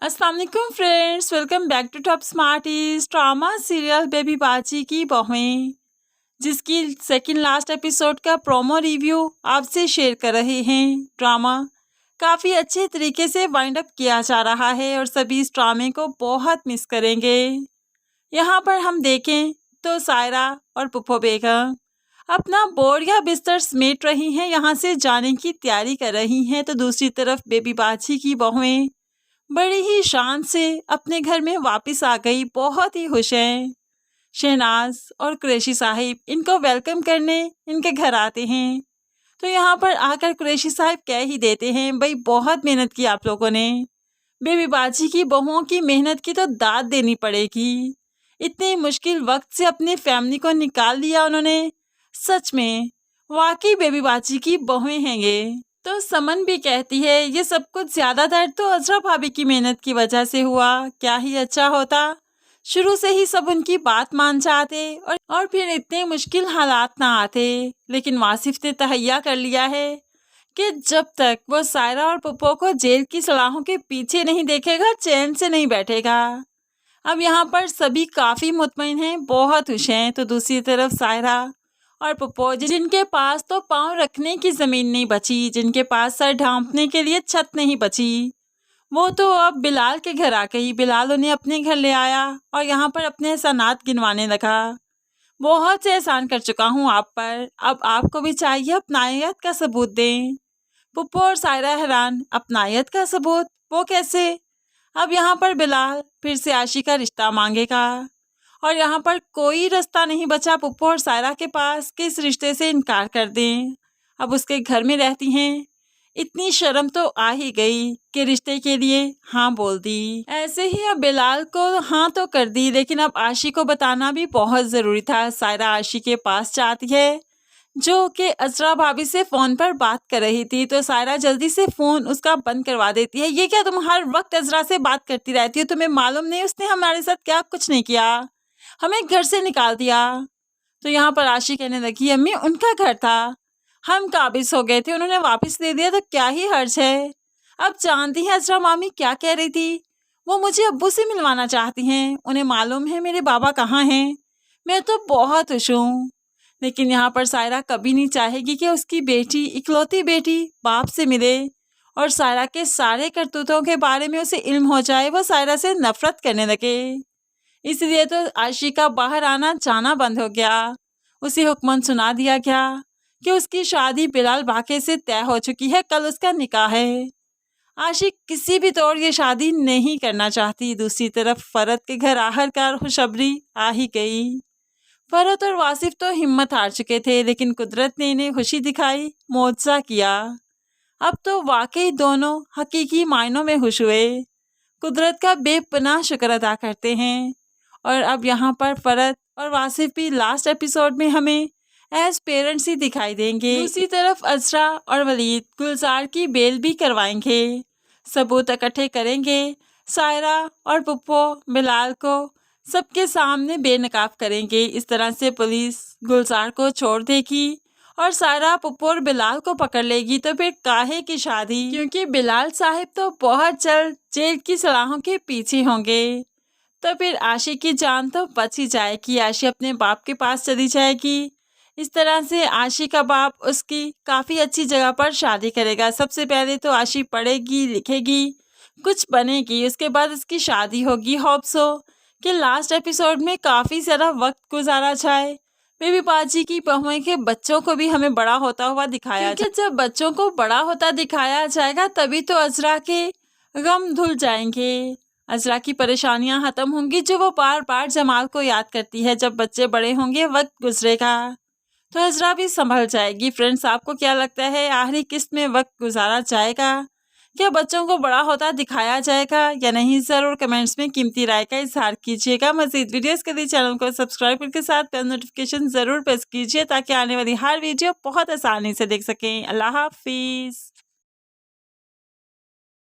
अस्सलाम वालेकुम friends, welcome back to top smarties drama serial Baby Baji की बहुएं, जिसकी सेकंड लास्ट एपिसोड का प्रोमो रिव्यू आपसे शेयर कर रहे हैं। ड्रामा काफ़ी अच्छे तरीके से वाइंड अप किया जा रहा है और सभी इस ड्रामे को बहुत मिस करेंगे। यहाँ पर हम देखें तो सायरा और पुप्पो बेगम अपना बोर्ड या बिस्तर समेट रही हैं, यहाँ से जाने की तैयारी कर रही हैं। तो दूसरी तरफ बेबी बाजी की बहुएं बड़ी ही शान से अपने घर में वापस आ गई, बहुत ही खुश हैं। शहनाज और कुरैशी साहिब इनको वेलकम करने इनके घर आते हैं। तो यहाँ पर आकर कुरैशी साहिब कह ही देते हैं, भाई बहुत मेहनत की आप लोगों ने, बेबी बाजी की बहुओं की मेहनत की तो दाद देनी पड़ेगी। इतने मुश्किल वक्त से अपनी फैमिली को निकाल लिया उन्होंने, सच में वाकई बेबी बाजी की बहुएं हैं ये। तो समन भी कहती है, ये सब कुछ ज़्यादातर तो अजरा भाभी की मेहनत की वजह से हुआ। क्या ही अच्छा होता शुरू से ही सब उनकी बात मान जाते और फिर इतने मुश्किल हालात ना आते। लेकिन वासिफ ने तहैया कर लिया है कि जब तक वो सायरा और पुप्पो को जेल की सलाहों के पीछे नहीं देखेगा, चैन से नहीं बैठेगा। अब यहाँ पर सभी काफ़ी मुतमईन हैं, बहुत खुश हैं। तो दूसरी तरफ सायरा और पुप्पो, जिनके पास तो पाँव रखने की ज़मीन नहीं बची, जिनके पास सर ढांपने के लिए छत नहीं बची, वो तो अब बिलाल के घर आ गई। बिलाल उन्हें अपने घर ले आया और यहाँ पर अपने एहसानात गिनवाने लगा। बहुत से एहसान कर चुका हूँ आप पर, अब आपको भी चाहिए अपनायत का सबूत दें। पुप्पो और सायरा हैरान, अपनायत का सबूत, वो कैसे? अब यहाँ पर बिलाल फिर से आशी का रिश्ता मांगेगा और यहाँ पर कोई रास्ता नहीं बचा पुप्पो और सायरा के पास कि इस रिश्ते से इनकार कर दें। अब उसके घर में रहती हैं, इतनी शर्म तो आ ही गई कि रिश्ते के लिए हाँ बोल दी। ऐसे ही अब बिलाल को हाँ तो कर दी, लेकिन अब आशी को बताना भी बहुत ज़रूरी था। सायरा आशी के पास जाती है, जो कि अजरा भाभी से फ़ोन पर बात कर रही थी। तो सायरा जल्दी से फ़ोन उसका बंद करवा देती है। ये क्या, तुम हर वक्त अजरा से बात करती रहती हो, तुम्हें मालूम नहीं उसने हमारे साथ क्या कुछ नहीं किया, हमें घर से निकाल दिया। तो यहाँ पर आशी कहने लगी, अम्मी उनका घर था, हम काबिज हो गए थे, उन्होंने वापस दे दिया तो क्या ही हर्ज है। अब जानती हैं अजरा मामी क्या कह रही थी, वो मुझे अब्बू से मिलवाना चाहती हैं, उन्हें मालूम है मेरे बाबा कहाँ हैं। मैं तो बहुत खुश हूँ, लेकिन यहाँ पर सायरा कभी नहीं चाहेगी कि उसकी बेटी, इकलौती बेटी, बाप से मिले और सायरा के सारे करतूतों के बारे में उसे इल्म हो जाए, वो सायरा से नफरत करने लगे। इसलिए तो आशी का बाहर आना जाना बंद हो गया। उसे हुक्मन सुना दिया गया कि उसकी शादी बिलाल बाके से तय हो चुकी है, कल उसका निकाह है। आशी किसी भी तौर ये शादी नहीं करना चाहती। दूसरी तरफ फरत के घर आखिरकार खुशखबरी आ ही गई। फरत और वासिफ तो हिम्मत हार चुके थे, लेकिन कुदरत ने इन्हें खुशी दिखाई, मौजज़ा किया। अब तो वाकई दोनों हकीकी मायनों में खुश हुए, कुदरत का बेपनाह शुक्र अदा करते हैं। और अब यहाँ पर फरत और वासिफ भी लास्ट एपिसोड में हमें एज पेरेंट्स ही दिखाई देंगे। दूसरी तरफ अजरा और वलीद गुलजार की बेल भी करवाएंगे, सबूत इकट्ठे करेंगे, सायरा और पुप्पो बिलाल को सबके सामने बेनकाब करेंगे। इस तरह से पुलिस गुलजार को छोड़ देगी और सायरा, पुप्पो और बिलाल को पकड़ लेगी। तो फिर काहे की शादी, क्योंकि बिलाल साहिब तो बहुत जल्द जेल की सलाहों के पीछे होंगे। तो फिर आशी की जान तो बच ही जाएगी, आशी अपने बाप के पास चली जाएगी। इस तरह से आशी का बाप उसकी काफ़ी अच्छी जगह पर शादी करेगा। सबसे पहले तो आशी पढ़ेगी, लिखेगी, कुछ बनेगी, उसके बाद उसकी शादी होगी। होप्स हो कि लास्ट एपिसोड में काफ़ी ज़्यादा वक्त गुजारा जाए। बेबी बाजी की बहुएं के बच्चों को भी हमें बड़ा होता हुआ दिखाया जाए। जब बच्चों को बड़ा होता दिखाया जाएगा तभी तो अजरा के गम धुल जाएंगे, अजरा की परेशानियां खत्म होंगी, जो वो बार बार जमाल को याद करती है। जब बच्चे बड़े होंगे, वक्त गुजरेगा, तो अजरा भी संभल जाएगी। फ्रेंड्स, आपको क्या लगता है आखिरी किस्त में वक्त गुजारा जाएगा? क्या बच्चों को बड़ा होता दिखाया जाएगा या नहीं? ज़रूर कमेंट्स में कीमती राय का इजहार कीजिएगा। मज़ीद वीडियोस के लिए चैनल को सब्सक्राइब करके साथ बेल नोटिफिकेशन ज़रूर प्रेस कीजिए, ताकि आने वाली हर वीडियो बहुत आसानी से देख सकें। अल्लाह हाफिज़।